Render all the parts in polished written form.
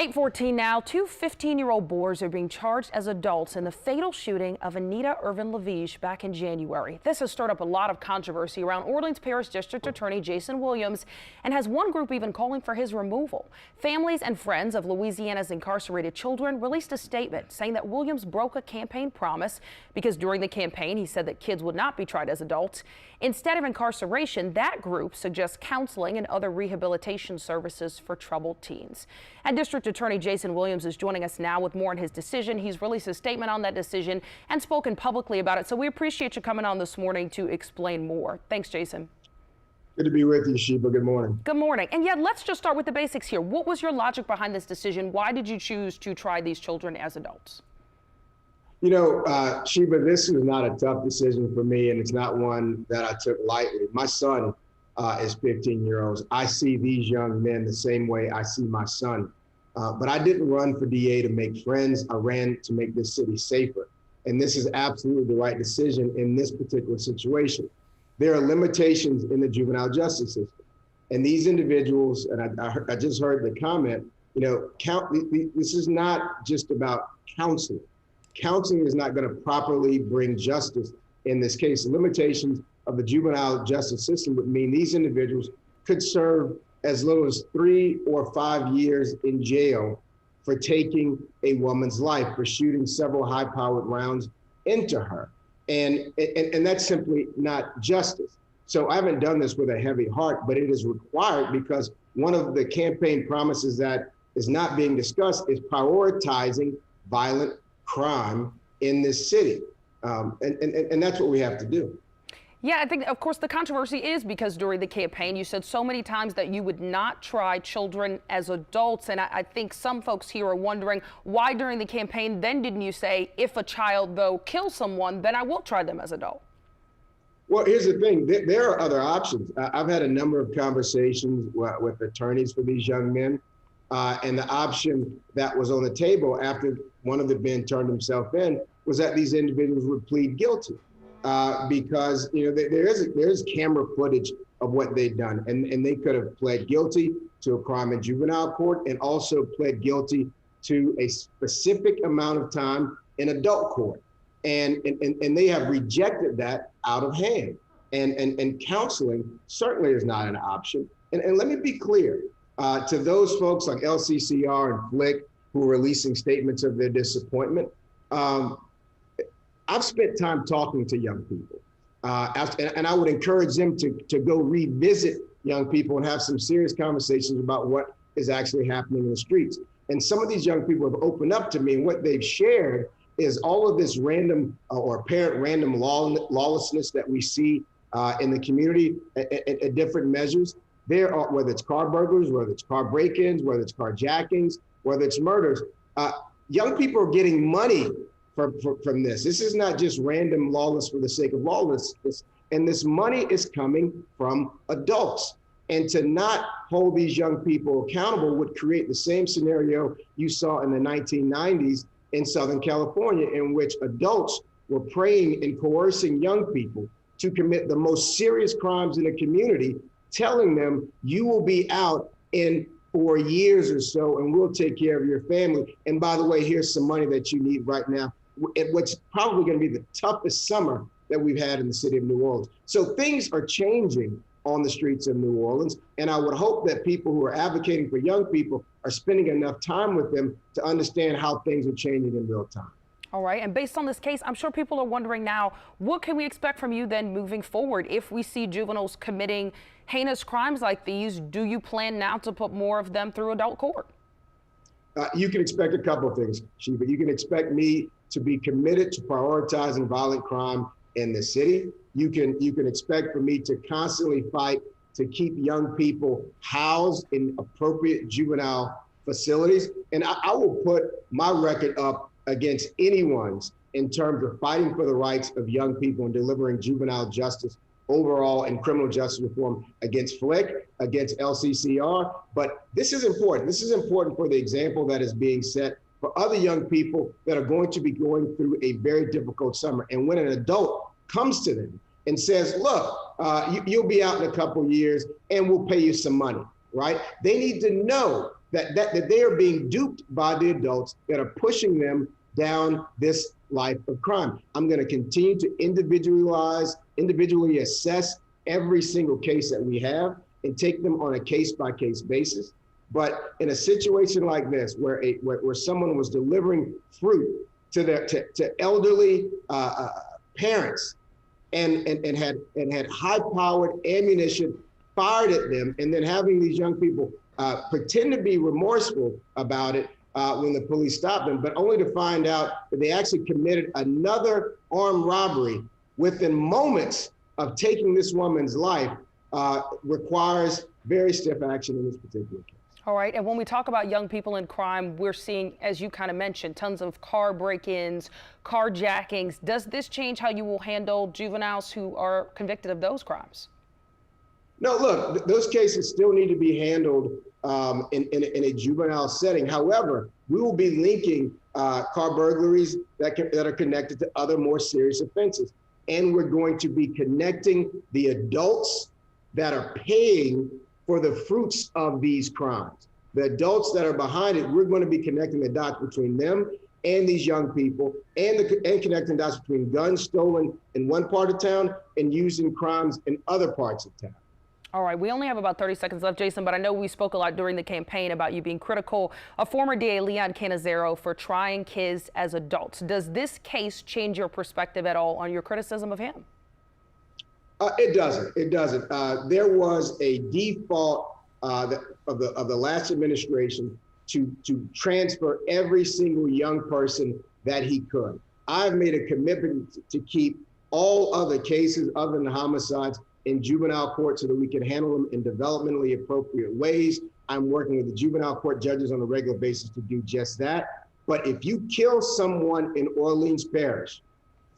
8:14 now. Two 15-year-old boys are being charged as adults in the fatal shooting of Anita Irvin Lavish back in January. This has stirred up a lot of controversy around Orleans Parish District Attorney Jason Williams and has one group even calling for his removal. Families and friends of Louisiana's incarcerated children released a statement saying that Williams broke a campaign promise because during the campaign he said that kids would not be tried as adults. Instead of incarceration, that group suggests counseling and other rehabilitation services for troubled teens. And District Attorney Jason Williams is joining us now with more on his decision. He's released a statement on that decision and spoken publicly about it. So we appreciate you coming on this morning to explain more. Thanks, Jason. Good to be with you, Sheba. Good morning. Good morning. And yeah, let's just start with the basics here. What was your logic behind this decision? Why did you choose to try these children as adults? You know, Sheba, this was not a tough decision for me, and it's not one that I took lightly. My son is 15 years old. I see these young men the same way I see my son. But I didn't run for DA to make friends. I ran to make this city safer. And this is absolutely the right decision in this particular situation. There are limitations in the juvenile justice system. And these individuals, and I just heard the comment, you know, this is not just about counseling. Counseling is not going to properly bring justice in this case. The limitations of the juvenile justice system would mean these individuals could serve as little as 3 or 5 years in jail for taking a woman's life, for shooting several high-powered rounds into her. And that's simply not justice. So I haven't done this with a heavy heart, but it is required because one of the campaign promises that is not being discussed is prioritizing violent crime in this city. And that's what we have to do. Yeah, I think, of course, the controversy is because during the campaign, you said so many times that you would not try children as adults. And I think some folks here are wondering why during the campaign then didn't you say, if a child, though, kills someone, then I will try them as adult? Well, here's the thing. There are other options. I've had a number of conversations with attorneys for these young men. And the option that was on the table after one of the men turned himself in was that these individuals would plead guilty. Because you know there's camera footage of what they've done, and they could have pled guilty to a crime in juvenile court and also pled guilty to a specific amount of time in adult court, and they have rejected that out of hand. And counseling certainly is not an option. And let me be clear to those folks like LCCR and Flick who are releasing statements of their disappointment. I've spent time talking to young people, and I would encourage them to go revisit young people and have some serious conversations about what is actually happening in the streets. And some of these young people have opened up to me, and what they've shared is all of this random or apparent random lawlessness that we see in the community at different measures. There are, whether it's car burglars, whether it's car break-ins, whether it's carjackings, whether it's murders, young people are getting money from this. This is not just random lawless for the sake of lawlessness. And this money is coming from adults. And to not hold these young people accountable would create the same scenario you saw in the 1990s in Southern California, in which adults were preying and coercing young people to commit the most serious crimes in the community, telling them you will be out in 4 years or so and we'll take care of your family. And by the way, here's some money that you need right now. What's probably going to be the toughest summer that we've had in the city of New Orleans. So things are changing on the streets of New Orleans. And I would hope that people who are advocating for young people are spending enough time with them to understand how things are changing in real time. All right. And based on this case, I'm sure people are wondering now, what can we expect from you then moving forward? If we see juveniles committing heinous crimes like these, do you plan now to put more of them through adult court? You can expect a couple of things, Sheba. You can expect me to be committed to prioritizing violent crime in the city. You can expect for me to constantly fight to keep young people housed in appropriate juvenile facilities. And I will put my record up against anyone's in terms of fighting for the rights of young people and delivering juvenile justice overall and criminal justice reform against Flick, against LCCR. But this is important. This is important for the example that is being set for other young people that are going to be going through a very difficult summer. And when an adult comes to them and says, look, you'll be out in a couple years and we'll pay you some money, right? They need to know that they are being duped by the adults that are pushing them down this life of crime. I'm going to continue to individually assess every single case that we have and take them on a case-by-case basis. But in a situation like this, where someone was delivering fruit to elderly parents and had high-powered ammunition fired at them, and then having these young people pretend to be remorseful about it when the police stopped them, but only to find out that they actually committed another armed robbery within moments of taking this woman's life, requires very stiff action in this particular case. All right, and when we talk about young people in crime, we're seeing, as you kind of mentioned, tons of car break-ins, carjackings. Does this change how you will handle juveniles who are convicted of those crimes? No, look, those cases still need to be handled in a juvenile setting. However, we will be linking car burglaries that are connected to other more serious offenses. And we're going to be connecting the adults that are paying for the fruits of these crimes. The adults that are behind it, we're going to be connecting the dots between them and these young people, and connecting dots between guns stolen in one part of town and used in crimes in other parts of town. All right, we only have about 30 seconds left, Jason, but I know we spoke a lot during the campaign about you being critical of former DA Leon Cannizzaro for trying kids as adults. Does this case change your perspective at all on your criticism of him? It doesn't. It doesn't. There was a default of the last administration to transfer every single young person that he could. I've made a commitment to keep all other cases other than homicides in juvenile court so that we can handle them in developmentally appropriate ways. I'm working with the juvenile court judges on a regular basis to do just that. But if you kill someone in Orleans Parish,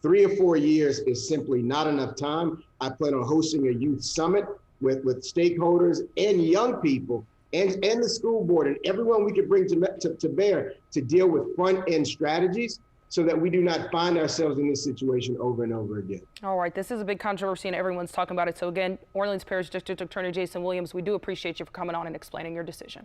3 or 4 years is simply not enough time. I plan on hosting a youth summit with stakeholders and young people and the school board and everyone we could bring to bear to deal with front-end strategies so that we do not find ourselves in this situation over and over again. All right, this is a big controversy and everyone's talking about it. So again, Orleans Parish District Attorney Jason Williams, we do appreciate you for coming on and explaining your decision.